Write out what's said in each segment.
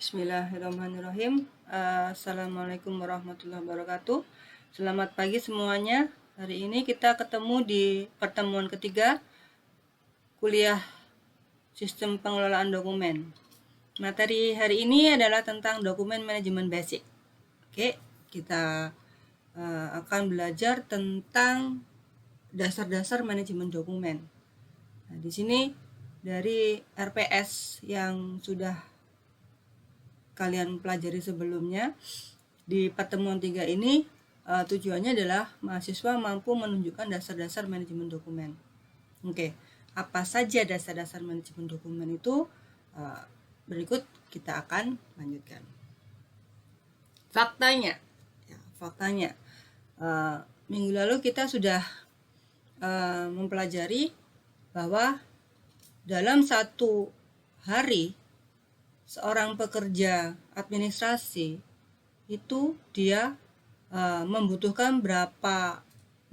Bismillahirrahmanirrahim. Assalamualaikum warahmatullahi wabarakatuh. Selamat pagi semuanya. Hari ini kita ketemu di pertemuan ketiga kuliah Sistem Pengelolaan Dokumen. Materi hari ini adalah tentang dokumen manajemen basic. Oke, kita akan belajar tentang dasar-dasar manajemen dokumen. Nah, di sini dari RPS yang sudah kalian pelajari sebelumnya, di pertemuan 3 ini tujuannya adalah mahasiswa mampu menunjukkan dasar-dasar manajemen dokumen. Oke, apa saja dasar-dasar manajemen dokumen itu? Berikut kita akan lanjutkan. Faktanya, minggu lalu kita sudah mempelajari bahwa dalam satu hari seorang pekerja administrasi itu dia membutuhkan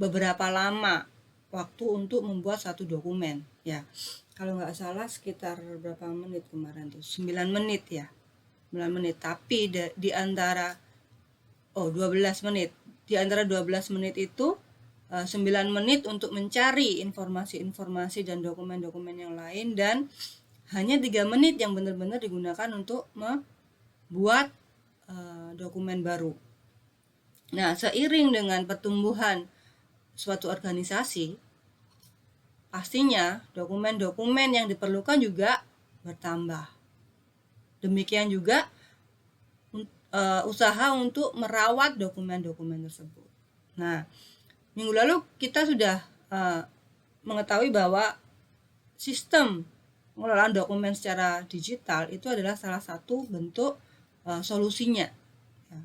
beberapa lama waktu untuk membuat satu dokumen, ya. Kalau nggak salah sekitar berapa menit kemarin tuh, 9 menit ya, 9 menit. Tapi di antara 12 menit. Di antara 12 menit itu 9 menit untuk mencari informasi-informasi dan dokumen-dokumen yang lain, dan hanya 3 menit yang benar-benar digunakan untuk membuat dokumen baru. Nah, seiring dengan pertumbuhan suatu organisasi, pastinya dokumen-dokumen yang diperlukan juga bertambah. Demikian juga usaha untuk merawat dokumen-dokumen tersebut. Nah, minggu lalu kita sudah mengetahui bahwa sistem pengelolaan dokumen secara digital itu adalah salah satu bentuk solusinya. Ya.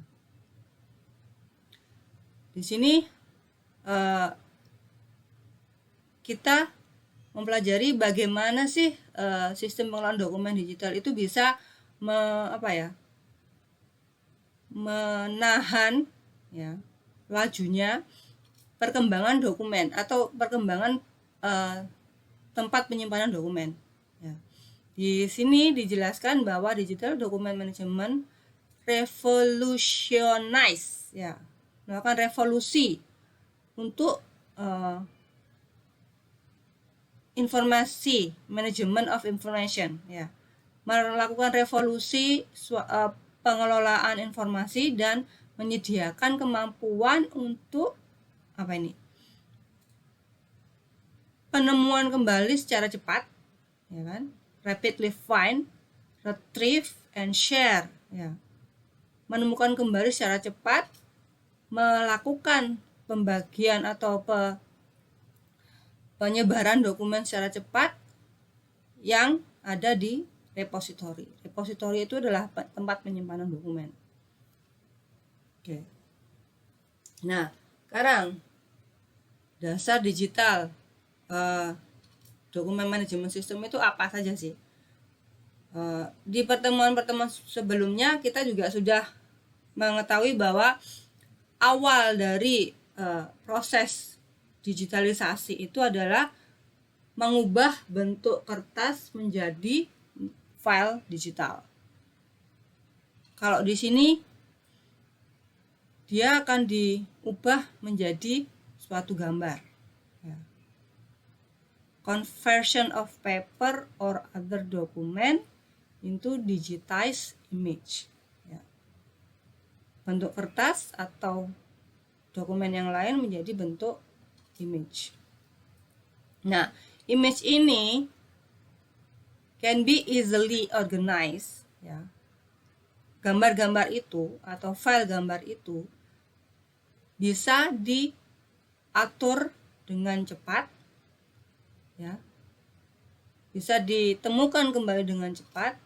Di sini kita mempelajari bagaimana sih sistem pengelolaan dokumen digital itu bisa menahan ya lajunya perkembangan dokumen atau perkembangan tempat penyimpanan dokumen. Ya. Di sini dijelaskan bahwa digital document management revolutionize, ya, melakukan revolusi untuk informasi, management of information, ya, melakukan revolusi pengelolaan informasi dan menyediakan kemampuan untuk penemuan kembali secara cepat, ya kan? Rapidly find, retrieve, and share, ya. Menemukan kembali secara cepat, melakukan pembagian atau penyebaran dokumen secara cepat yang ada di repository. Repository itu adalah tempat penyimpanan dokumen. Oke. Nah, sekarang dasar digital dokumen manajemen sistem itu apa saja sih? Di pertemuan-pertemuan sebelumnya kita juga sudah mengetahui bahwa awal dari proses digitalisasi itu adalah mengubah bentuk kertas menjadi file digital. Kalau di sini dia akan diubah menjadi suatu gambar. Conversion of paper or other document into digitized image. Ya. Bentuk kertas atau dokumen yang lain menjadi bentuk image. Nah, image ini can be easily organized. Ya. Gambar-gambar itu atau file gambar itu bisa diatur dengan cepat, ya, bisa ditemukan kembali dengan cepat,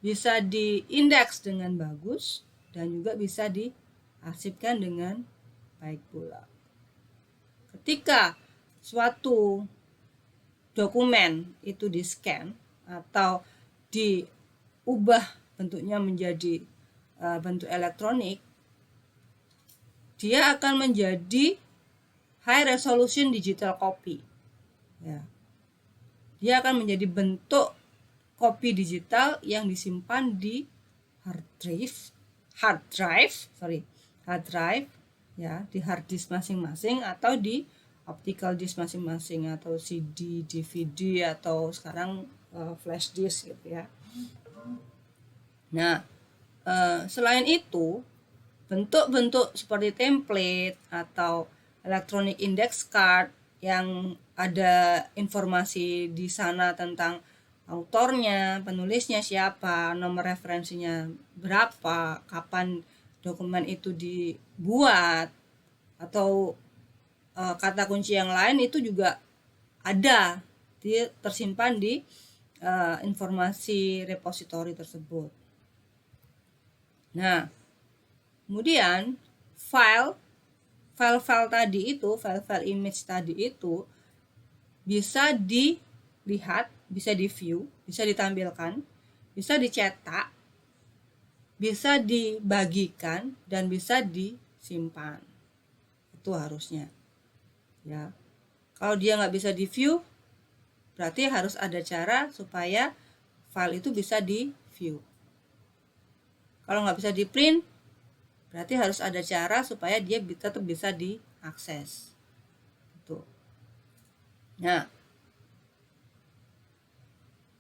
bisa diindeks dengan bagus, dan juga bisa diarsipkan dengan baik pula. Ketika suatu dokumen itu di-scan atau diubah bentuknya menjadi bentuk elektronik, dia akan menjadi high resolution digital copy. Ya. Dia akan menjadi bentuk kopi digital yang disimpan di hard drive ya, di hard disk masing-masing atau di optical disk masing-masing, atau CD, DVD, atau sekarang flash disk gitu ya. Nah, selain itu, bentuk-bentuk seperti template atau electronic index card yang ada informasi di sana tentang autornya, penulisnya siapa, nomor referensinya berapa, kapan dokumen itu dibuat, atau kata kunci yang lain itu juga ada tersimpan di informasi repositori tersebut. Nah, kemudian file tadi itu, file image tadi itu bisa dilihat, bisa di-view, bisa ditampilkan, bisa dicetak, bisa dibagikan, dan bisa disimpan. Itu harusnya. Ya. Kalau dia nggak bisa di-view, berarti harus ada cara supaya file itu bisa di-view. Kalau nggak bisa di-print, berarti harus ada cara supaya dia tetap bisa diakses. Gitu. Nah,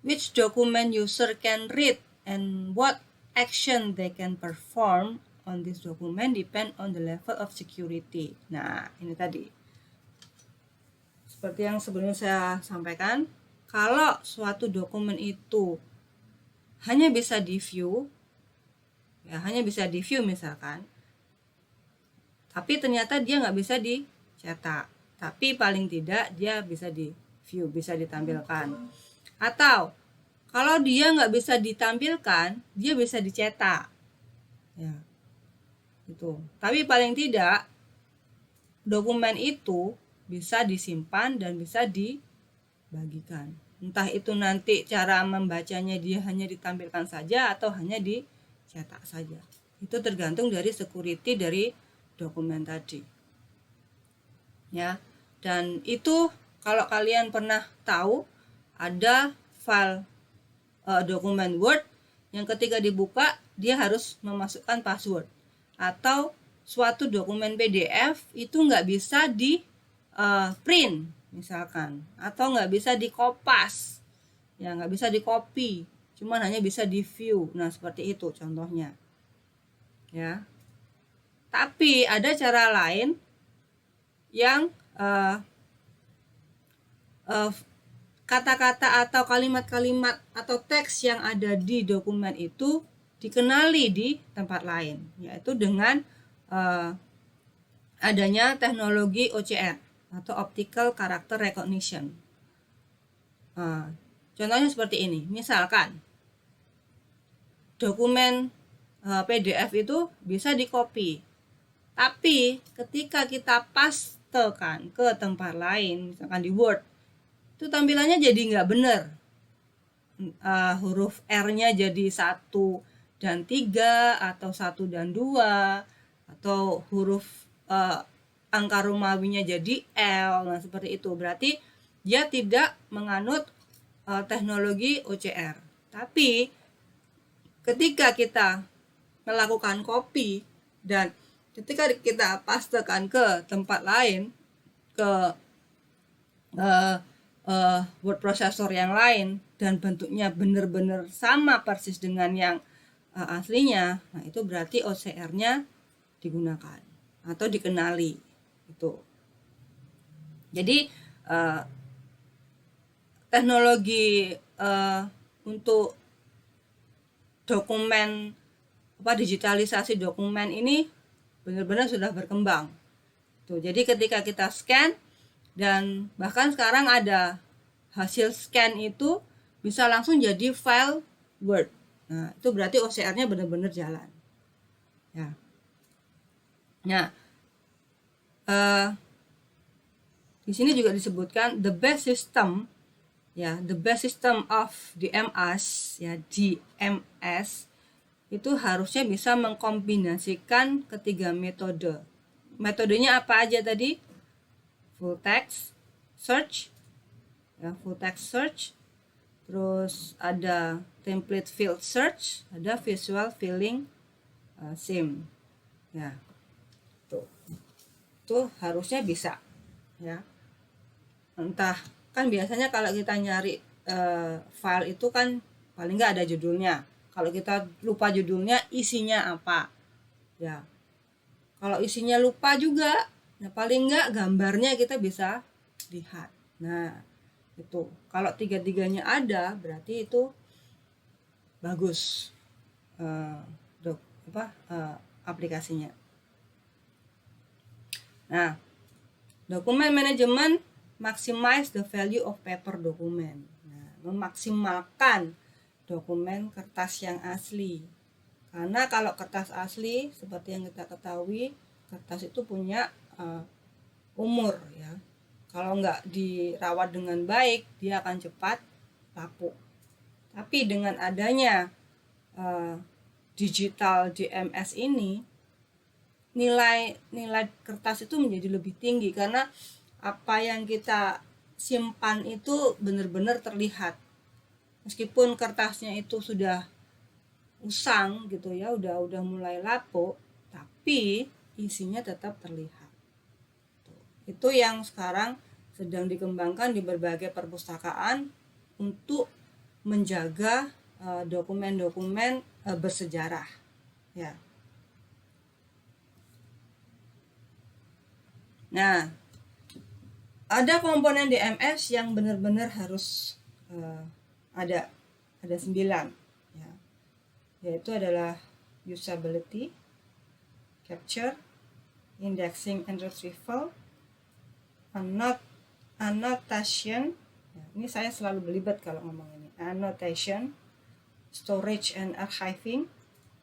which document user can read and what action they can perform on this document depend on the level of security. Nah, ini tadi. Seperti yang sebelumnya saya sampaikan, kalau suatu dokumen itu hanya bisa di-view, ya hanya bisa di-view misalkan, tapi ternyata dia nggak bisa dicetak, tapi paling tidak dia bisa di-view, bisa ditampilkan. Atau kalau dia nggak bisa ditampilkan, dia bisa dicetak, ya itu. Tapi paling tidak dokumen itu bisa disimpan dan bisa dibagikan. Entah itu nanti cara membacanya dia hanya ditampilkan saja atau hanya dicetak saja. Itu tergantung dari security dari dokumen tadi. Ya. Dan itu kalau kalian pernah tahu ada file dokumen Word yang ketika dibuka dia harus memasukkan password, atau suatu dokumen PDF itu nggak bisa di print misalkan, atau nggak bisa dikopas, ya nggak bisa dicopy, cuman hanya bisa di view. Nah seperti itu contohnya ya. Tapi ada cara lain yang kata-kata atau kalimat-kalimat atau teks yang ada di dokumen itu dikenali di tempat lain, yaitu dengan adanya teknologi OCR atau Optical Character Recognition. Contohnya seperti ini, misalkan dokumen PDF itu bisa di-copy, tapi ketika kita pastekan ke tempat lain, misalkan di Word, itu tampilannya jadi nggak benar. Huruf R-nya jadi 1 dan 3 atau 1 dan 2, atau huruf angka Romawinya jadi L. Nah seperti itu, berarti dia tidak menganut teknologi OCR. Tapi ketika kita melakukan copy dan ketika kita pastekan ke tempat lain, ke word processor yang lain, dan bentuknya benar-benar sama persis dengan yang aslinya, nah itu berarti OCR-nya digunakan atau dikenali itu. Jadi teknologi untuk dokumen digitalisasi dokumen ini benar-benar sudah berkembang. Tuh, jadi ketika kita scan, dan bahkan sekarang ada hasil scan itu bisa langsung jadi file Word. Nah, itu berarti OCR-nya benar-benar jalan. Ya. Nah, di sini juga disebutkan the best system, ya, the best system of DMS, ya, DMS itu harusnya bisa mengkombinasikan ketiga metode. Metodenya apa aja tadi? Full text search, ya, full text search, terus ada template field search, ada visual filling sim. Ya, tuh harusnya bisa ya. Entah, kan biasanya kalau kita nyari file itu kan paling nggak ada judulnya. Kalau kita lupa judulnya, isinya apa ya. Kalau isinya lupa juga, nah paling nggak gambarnya kita bisa lihat. Nah itu kalau tiga-tiganya ada, berarti itu bagus aplikasinya. Nah, dokumen manajemen maximize the value of paper dokumen. Nah, memaksimalkan dokumen kertas yang asli. Karena kalau kertas asli, seperti yang kita ketahui, kertas itu punya umur ya. Kalau nggak dirawat dengan baik, dia akan cepat lapuk. Tapi dengan adanya digital DMS ini, nilai kertas itu menjadi lebih tinggi karena apa yang kita simpan itu benar-benar terlihat. Meskipun kertasnya itu sudah usang gitu ya, udah mulai lapuk, tapi isinya tetap terlihat. Itu yang sekarang sedang dikembangkan di berbagai perpustakaan untuk menjaga dokumen-dokumen bersejarah ya. Nah, ada komponen DMS yang benar-benar harus ada 9 ya. Yaitu adalah usability, capture, indexing and retrieval, annotation, ya, ini saya selalu belibet kalau ngomong ini, annotation, storage and archiving,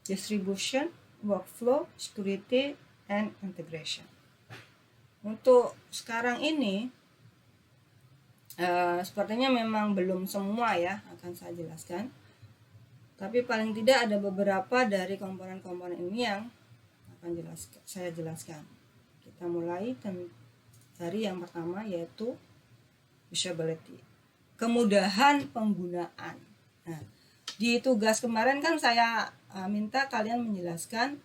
distribution, workflow, security, and integration. Untuk sekarang ini sepertinya memang belum semua ya akan saya jelaskan, tapi paling tidak ada beberapa dari komponen-komponen ini yang akan saya jelaskan. Kita mulai dari yang pertama, yaitu usability, kemudahan penggunaan. Nah, di tugas kemarin kan saya minta kalian menjelaskan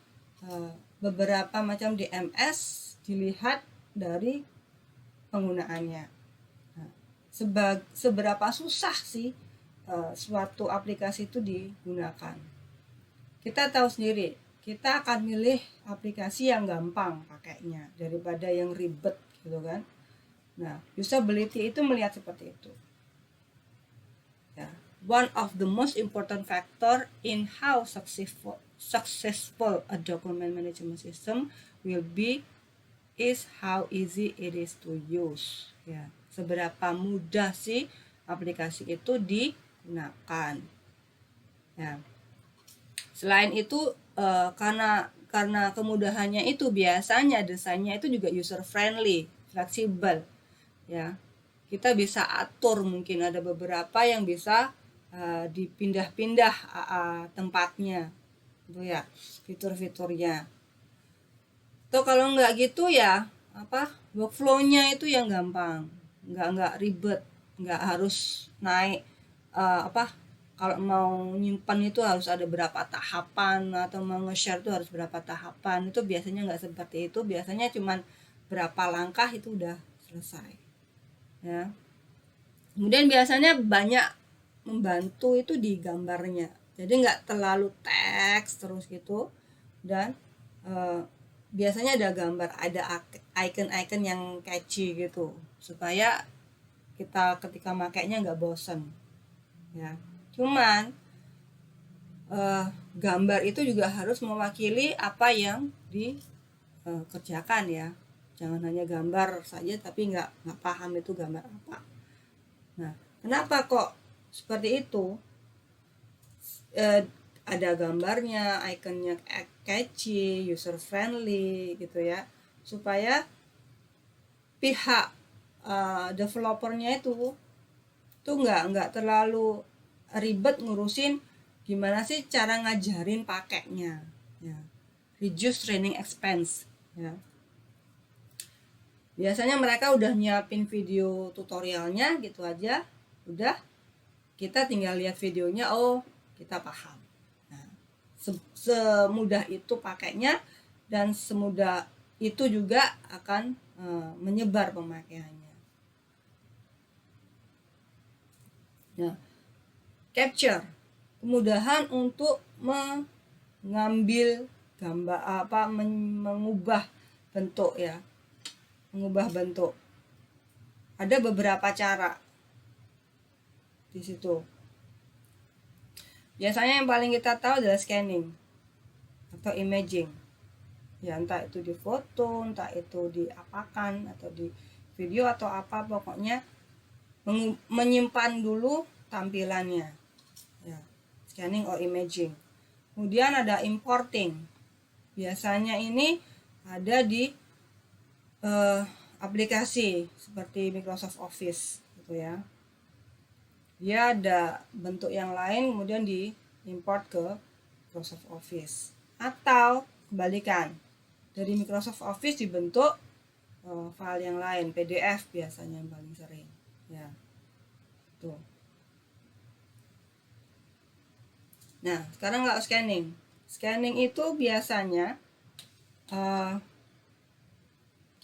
beberapa macam DMS dilihat dari penggunaannya. Nah, seberapa susah sih suatu aplikasi itu digunakan. Kita tahu sendiri, kita akan milih aplikasi yang gampang pakainya daripada yang ribet gitu kan. Nah, usability itu melihat seperti itu. Ya, one of the most important factor in how successful a document management system will be is how easy it is to use. Ya, seberapa mudah sih aplikasi itu digunakan. Ya. Selain itu karena kemudahannya itu biasanya desainnya itu juga user friendly, fleksibel. Ya. Kita bisa atur, mungkin ada beberapa yang bisa dipindah-pindah tempatnya. Itu ya, fitur-fiturnya. Atau kalau nggak gitu ya workflow-nya itu yang gampang, nggak ribet, nggak harus naik kalau mau nyimpan itu harus ada berapa tahapan, atau mau nge-share itu harus berapa tahapan. Itu biasanya nggak seperti itu, biasanya cuman berapa langkah itu udah selesai ya. Kemudian biasanya banyak membantu itu di gambarnya, jadi nggak terlalu teks terus gitu, dan biasanya ada gambar, ada icon-icon yang catchy gitu supaya kita ketika makainya nggak bosen ya. Cuman gambar itu juga harus mewakili apa yang dikerjakan ya. Jangan hanya gambar saja tapi nggak paham itu gambar apa. Nah, kenapa kok seperti itu? Ada gambarnya, ikonnya catchy, user friendly gitu ya, supaya pihak developernya itu tuh nggak terlalu ribet ngurusin gimana sih cara ngajarin pakainya ya. Reduce training expense ya. Biasanya mereka udah nyiapin video tutorialnya gitu aja, udah kita tinggal lihat videonya, oh kita paham. Nah, semudah itu pakainya, dan semudah itu juga akan menyebar pemakaiannya. Nah, capture, kemudahan untuk mengambil gambar, mengubah bentuk ya, mengubah bentuk. Ada beberapa cara di situ. Biasanya yang paling kita tahu adalah scanning atau imaging. Ya, entah itu di foto, entah itu diapakan, atau di video atau apa, pokoknya menyimpan dulu tampilannya. Ya, scanning or imaging. Kemudian ada importing. Biasanya ini ada di aplikasi seperti Microsoft Office gitu ya. Dia ada bentuk yang lain kemudian diimport ke Microsoft Office. Atau kebalikan, dari Microsoft Office dibentuk file yang lain, PDF biasanya yang paling sering ya. Tuh. Nah, sekarang nggak scanning. Scanning itu biasanya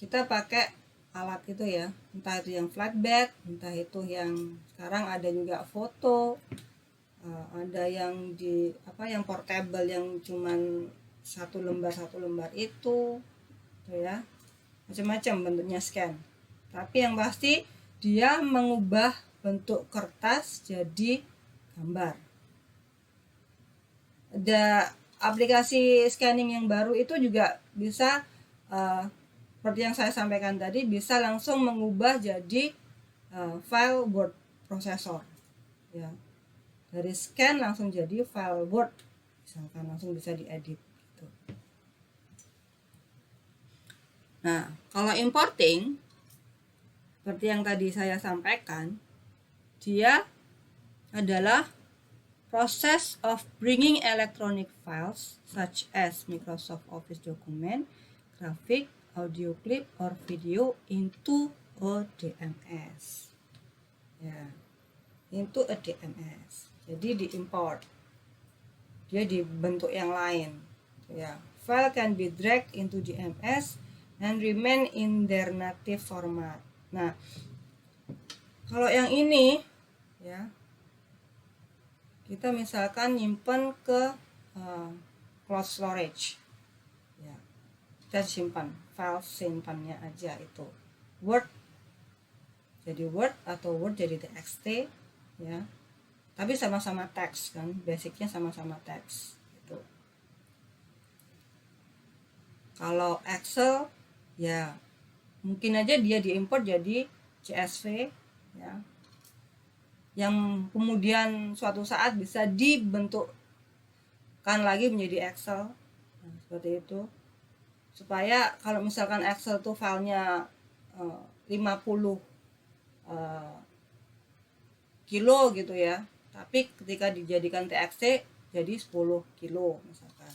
kita pakai alat itu ya, entah itu yang flatbed, entah itu yang sekarang ada juga foto, ada yang yang portable yang cuman satu lembar itu ya, macam-macam bentuknya scan. Tapi yang pasti dia mengubah bentuk kertas jadi gambar. Ada aplikasi scanning yang baru itu juga bisa seperti yang saya sampaikan tadi, bisa langsung mengubah jadi file word processor ya. Dari scan langsung jadi file word, misalkan langsung bisa diedit gitu. Nah, kalau importing seperti yang tadi saya sampaikan, dia adalah process of bringing electronic files such as Microsoft Office document, graphic, audio clip, or video into a DMS. Ya, into a DMS. Jadi diimport. Dia dibentuk yang lain. Ya, file can be dragged into DMS and remain in their native format. Nah, kalau yang ini ya, kita misalkan nyimpen ke cloud storage ya, kita simpan file simpannya aja itu Word jadi Word atau Word jadi TXT ya, tapi sama-sama teks kan, basicnya sama-sama teks gitu. Kalau Excel ya mungkin aja dia diimport jadi CSV ya, yang kemudian suatu saat bisa dibentukkan lagi menjadi Excel. Nah, seperti itu, supaya kalau misalkan Excel tuh filenya 50 kilo gitu ya, tapi ketika dijadikan TXT jadi 10 kilo misalkan,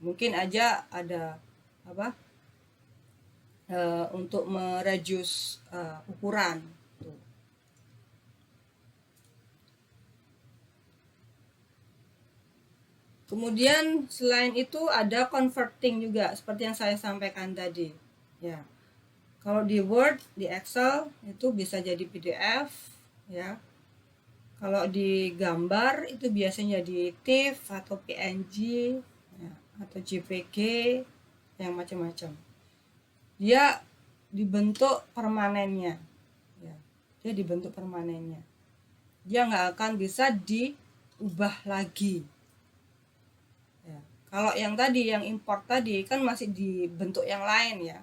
mungkin aja ada untuk mereduce ukuran tuh. Kemudian selain itu ada converting juga seperti yang saya sampaikan tadi ya. Kalau di Word, di Excel itu bisa jadi PDF ya. Kalau di gambar itu biasanya di TIFF atau PNG ya, atau JPG yang macam-macam. Dia dibentuk permanennya ya. Dia dibentuk permanennya. Dia nggak akan bisa diubah lagi. Ya. Kalau yang tadi, yang import tadi kan masih dibentuk yang lain ya.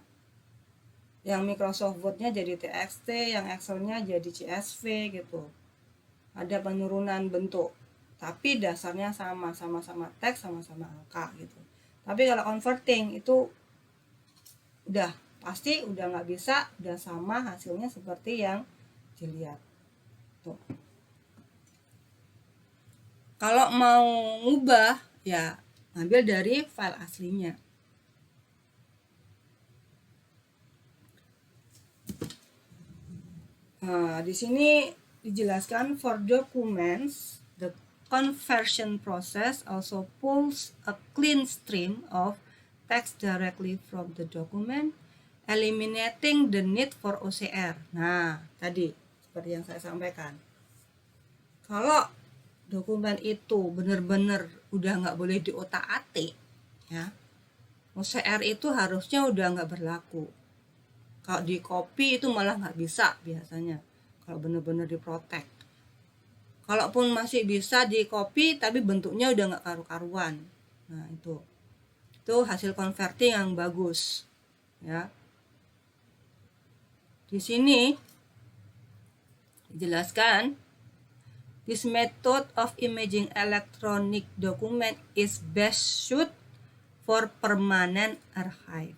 Yang Microsoft Word-nya jadi TXT, yang Excel-nya jadi CSV gitu. Ada penurunan bentuk, tapi dasarnya sama-sama teks, sama-sama angka gitu. Tapi kalau converting itu udah pasti udah nggak bisa, udah sama hasilnya seperti yang dilihat tuh. Kalau mau ngubah ya ambil dari file aslinya. Nah, di sini dijelaskan, for documents, the conversion process also pulls a clean stream of text directly from the document, eliminating the need for OCR. Nah, tadi seperti yang saya sampaikan. Kalau dokumen itu benar-benar udah nggak boleh diotak-atik, ya, OCR itu harusnya udah nggak berlaku. Kalau di copy itu malah nggak bisa biasanya, kalau benar-benar diprotek. Kalaupun masih bisa di copy, tapi bentuknya udah nggak karu-karuan. Nah, itu hasil converting yang bagus, ya. Di sini dijelaskan, this method of imaging electronic document is best suited for permanent archive.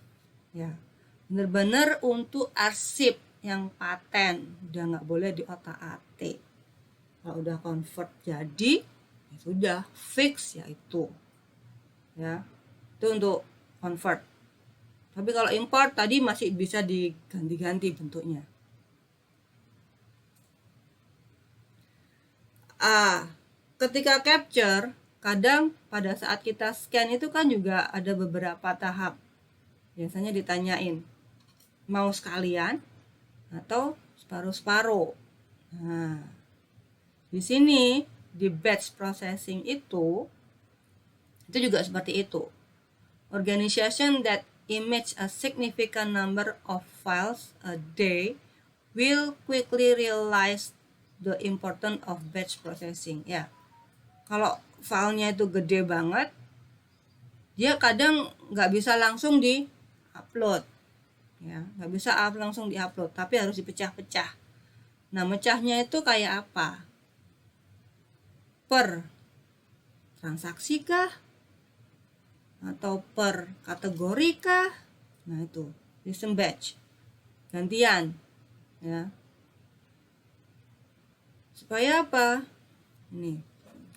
Ya, benar-benar untuk arsip yang paten, udah nggak boleh diotak-atik. Kalau udah convert jadi, ya sudah fix, ya itu. Ya, itu untuk convert. Tapi kalau import tadi masih bisa diganti-ganti bentuknya. Ketika capture, kadang pada saat kita scan itu kan juga ada beberapa tahap. Biasanya ditanyain, mau sekalian atau separuh-separuh. Nah, di sini di batch processing itu juga seperti itu. Organization that image a significant number of files a day will quickly realize the importance of batch processing. Ya, kalau filenya itu gede banget, dia kadang nggak bisa langsung di-upload. Ya, nggak bisa langsung di-upload, tapi harus dipecah-pecah. Nah, mecahnya itu kayak apa? Per transaksi kah? Atau per kategori kah? Nah, itu sistem batch. Gantian, ya. Supaya apa? Ini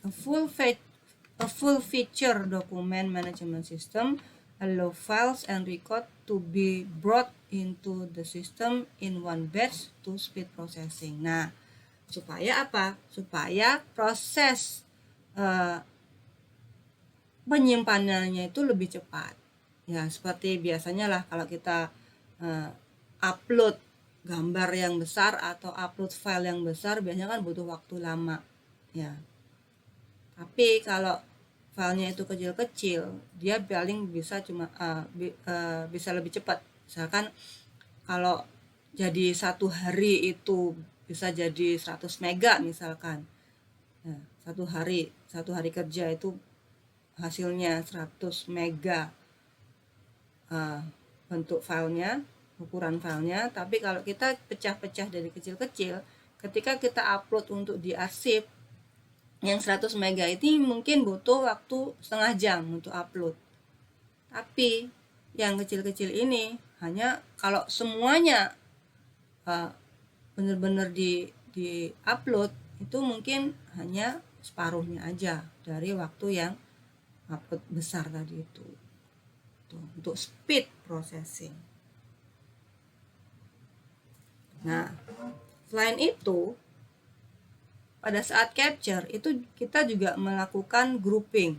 a full feature document management system allow files and record to be brought into the system in one batch to speed processing. Nah, supaya apa? Supaya proses penyimpanannya itu lebih cepat. Ya, seperti biasanya lah kalau kita upload gambar yang besar atau upload file yang besar, biasanya kan butuh waktu lama. Ya. Tapi kalau filenya itu kecil-kecil, dia paling bisa bisa lebih cepat. Misalkan kalau jadi satu hari itu bisa jadi 100 mega misalkan. Nah, satu hari kerja itu hasilnya 100 mega bentuk filenya, ukuran filenya. Tapi kalau kita pecah-pecah dari kecil-kecil, ketika kita upload untuk diarsip, yang 100 mega ini mungkin butuh waktu setengah jam untuk upload. Tapi yang kecil-kecil ini hanya kalau semuanya benar-benar di upload itu mungkin hanya separuhnya aja dari waktu yang upload besar tadi itu. Tuh, untuk speed processing. Nah, selain itu, pada saat capture itu kita juga melakukan grouping.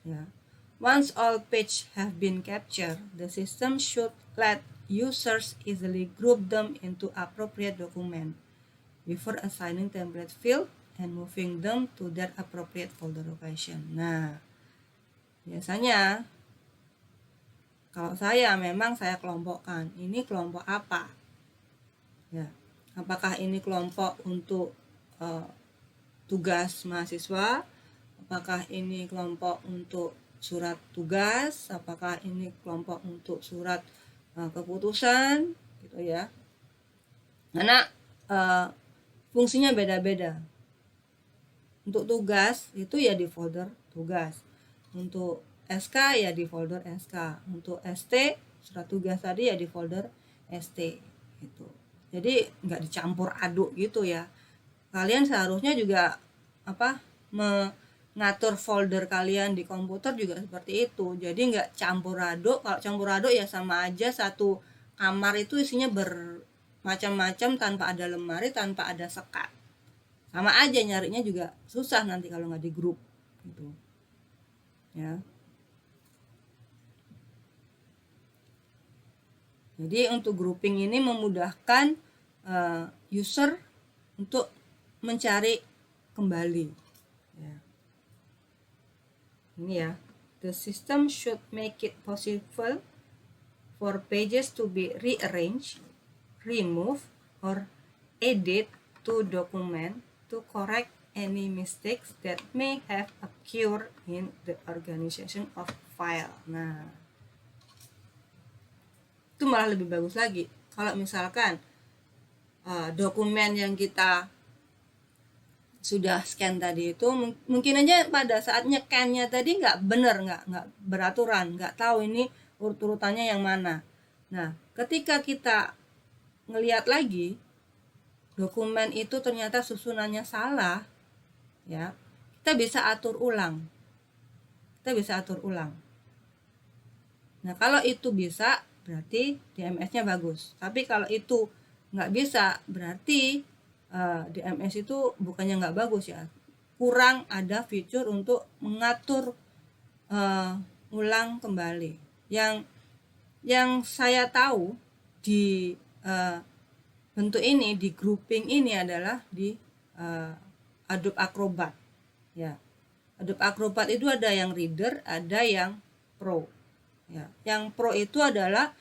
Ya. Once all page have been captured, the system should let users easily group them into appropriate document before assigning template field and moving them to their appropriate folder location. Nah, biasanya kalau saya memang saya kelompokkan, ini kelompok apa? Ya, apakah ini kelompok untuk tugas mahasiswa? Apakah ini kelompok untuk surat tugas? Apakah ini kelompok untuk surat keputusan? Gitu ya. Karena fungsinya beda-beda. Untuk tugas itu ya di folder tugas. Untuk SK ya di folder SK. Untuk ST surat tugas tadi ya di folder ST gitu. Jadi nggak dicampur aduk gitu ya. Kalian seharusnya juga mengatur folder kalian di komputer juga seperti itu. Jadi nggak campur aduk. Kalau campur aduk ya sama aja satu kamar itu isinya bermacam-macam tanpa ada lemari, tanpa ada sekat. sama aja nyarinya juga susah nanti kalau nggak di grup gitu ya. Jadi untuk grouping ini memudahkan user untuk mencari kembali ya. Ini ya, the system should make it possible for pages to be rearranged, removed, or edit to document to correct any mistakes that may have occurred in the organization of file. Nah, itu malah lebih bagus lagi. Kalau misalkan dokumen yang kita sudah scan tadi itu mungkin aja pada saat nyekannya tadi nggak bener, nggak beraturan, nggak tahu ini urut-urutannya yang mana. Nah, ketika kita ngelihat lagi dokumen itu ternyata susunannya salah, ya kita bisa atur ulang. Nah, kalau itu bisa berarti DMS-nya bagus. Tapi kalau itu nggak bisa berarti DMS itu bukannya nggak bagus ya, kurang ada fitur untuk mengatur ulang kembali. Yang saya tahu di bentuk ini, di grouping ini adalah di Adobe Acrobat ya. Adobe Acrobat itu ada yang Reader, ada yang Pro ya. Yang Pro itu adalah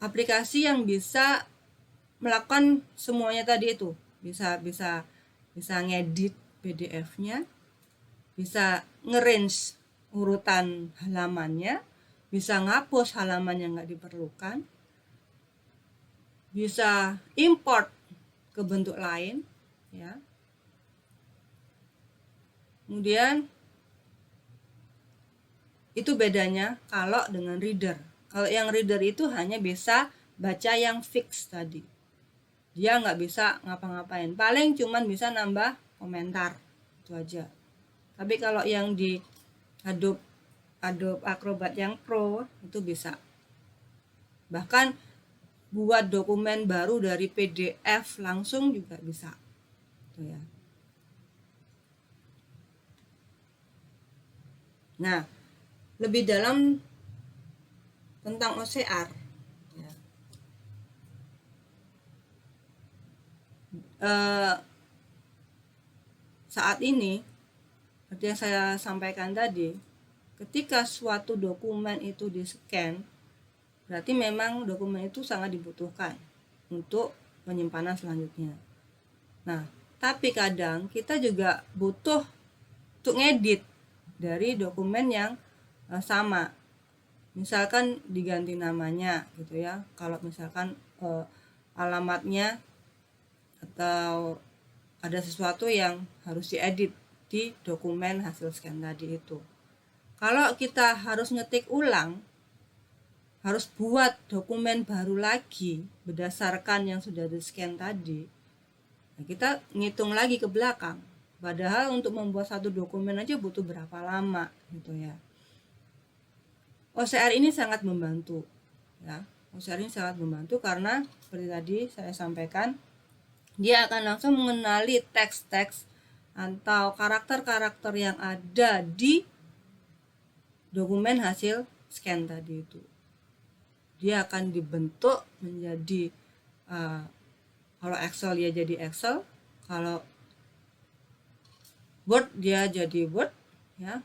aplikasi yang bisa melakukan semuanya tadi itu, bisa ngedit PDF-nya, bisa nge-range urutan halamannya, bisa ngapus halaman yang nggak diperlukan, bisa import ke bentuk lain ya. Kemudian itu bedanya kalau dengan Reader. Kalau yang Reader itu hanya bisa baca yang fix tadi, dia nggak bisa ngapa-ngapain, paling cuman bisa nambah komentar itu aja. Tapi kalau yang di Adobe Acrobat yang Pro itu bisa bahkan buat dokumen baru dari PDF langsung juga bisa tuh ya. Nah, lebih dalam tentang OCR ya. Saat ini seperti yang saya sampaikan tadi, ketika suatu dokumen itu di-scan, berarti memang dokumen itu sangat dibutuhkan untuk penyimpanan selanjutnya. Nah, tapi kadang kita juga butuh untuk ngedit dari dokumen yang sama. Misalkan diganti namanya gitu ya. Kalau misalkan alamatnya atau ada sesuatu yang harus diedit di dokumen hasil scan tadi itu. Kalau kita harus ngetik ulang, harus buat dokumen baru lagi berdasarkan yang sudah di-scan tadi, nah kita ngitung lagi ke belakang. Padahal untuk membuat satu dokumen aja butuh berapa lama gitu ya. OCR ini sangat membantu ya. OCR ini sangat membantu karena seperti tadi saya sampaikan, dia akan langsung mengenali teks-teks atau karakter-karakter yang ada di dokumen hasil scan tadi itu. Dia akan dibentuk menjadi kalau Excel dia jadi Excel, kalau Word dia jadi Word ya.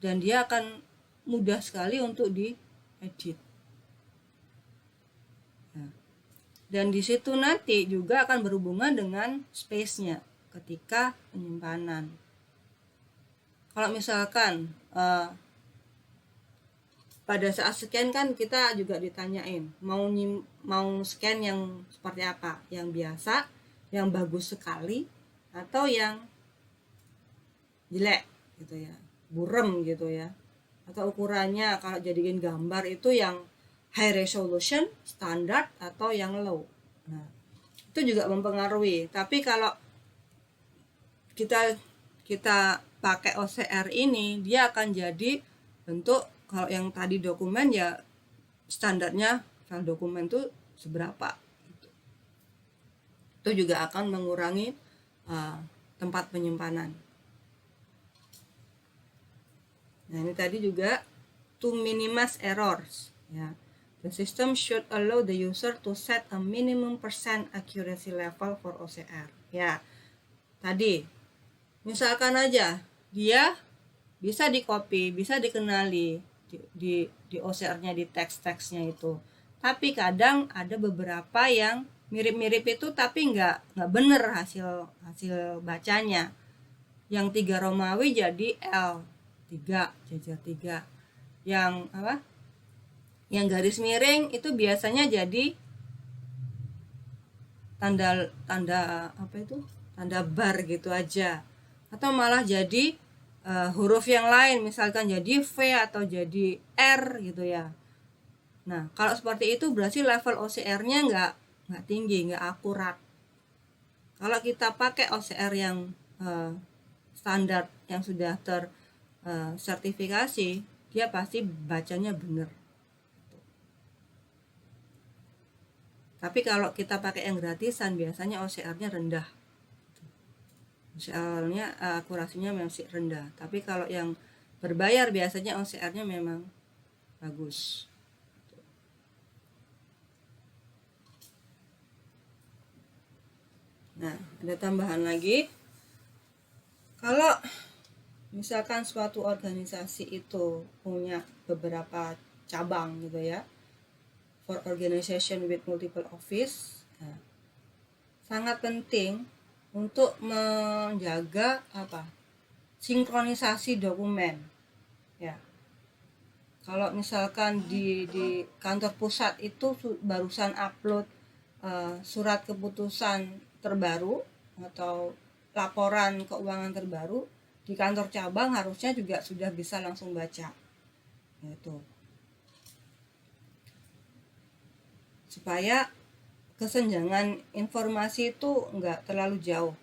Dan dia akan mudah sekali untuk diedit. Nah, dan di situ nanti juga akan berhubungan dengan space-nya ketika penyimpanan. Kalau misalkan pada saat scan kan kita juga ditanyain mau scan yang seperti apa, yang biasa, yang bagus sekali, atau yang jelek gitu ya, burem gitu ya, atau ukurannya kalau jadiin gambar itu yang high resolution, standar, atau yang low. Nah, itu juga mempengaruhi. Tapi kalau kita pakai OCR ini, dia akan jadi bentuk, kalau yang tadi dokumen ya standarnya file dokumen itu seberapa gitu. itu juga akan mengurangi tempat penyimpanan. Nah, ini tadi juga to minimize errors, ya. The system should allow the user to set a minimum percent accuracy level for OCR. Ya, tadi misalkan aja dia bisa di-copy, bisa dikenali di OCR-nya, di teks-teksnya itu. Tapi kadang ada beberapa yang mirip-mirip itu tapi nggak bener hasil bacanya. Yang 3 Romawi jadi L 3, jajar 3. Yang yang garis miring itu biasanya jadi tanda bar gitu aja, atau malah jadi huruf yang lain, misalkan jadi V atau jadi R gitu ya. Nah, kalau seperti itu berarti level OCR-nya nggak tinggi, nggak akurat. Kalau kita pakai OCR yang standar, yang sudah tersertifikasi, dia pasti bacanya benar. Tapi kalau kita pakai yang gratisan, biasanya OCR-nya rendah. OCR-nya akurasinya masih rendah. Tapi kalau yang berbayar biasanya OCR-nya memang bagus. Nah, ada tambahan lagi. Kalau misalkan suatu organisasi itu punya beberapa cabang gitu ya, for organization with multiple office, nah, sangat penting untuk menjaga sinkronisasi dokumen, ya. Kalau misalkan di kantor pusat itu barusan upload surat keputusan terbaru atau laporan keuangan terbaru, di kantor cabang harusnya juga sudah bisa langsung baca, gitu, supaya kesenjangan informasi itu enggak terlalu jauh,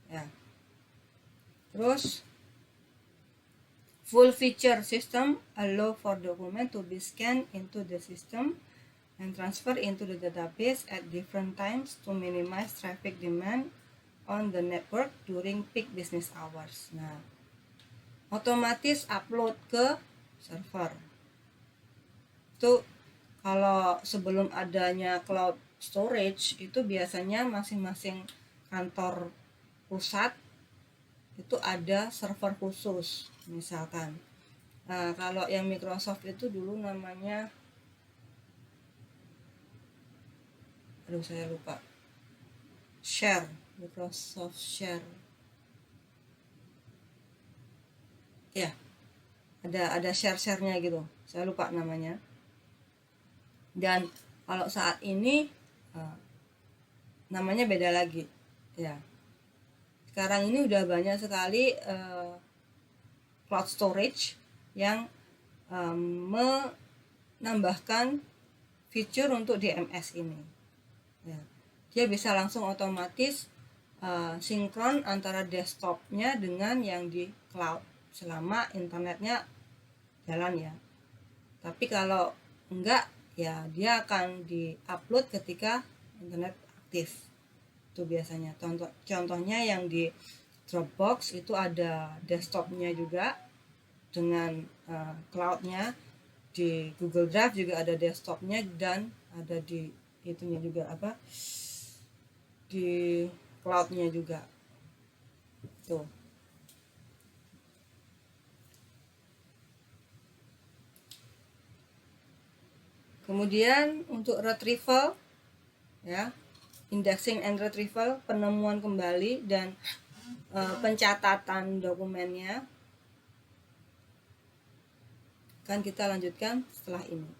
ya. Terus full feature system allow for document to be scanned into the system and transfer into the database at different times to minimize traffic demand on the network during peak business hours. Nah, otomatis upload ke server. Itu kalau sebelum adanya cloud storage itu biasanya masing-masing kantor pusat itu ada server khusus, misalkan. Nah, kalau yang Microsoft itu dulu namanya, saya lupa, Share, Microsoft Share, ya, ada share-nya gitu, saya lupa namanya. Dan kalau saat ini namanya beda lagi, ya. Sekarang ini udah banyak sekali cloud storage yang menambahkan fitur untuk DMS ini, ya. Dia bisa langsung otomatis sinkron antara desktopnya dengan yang di cloud selama internetnya jalan, ya. Tapi kalau enggak, ya dia akan di-upload ketika internet aktif. Itu biasanya. Contohnya yang di Dropbox itu ada desktopnya juga dengan cloudnya. Di Google Drive juga ada desktopnya dan ada di itunya juga di cloudnya juga. Tuh. Kemudian untuk retrieval, ya, indexing and retrieval, penemuan kembali dan pencatatan dokumennya akan kita lanjutkan setelah ini.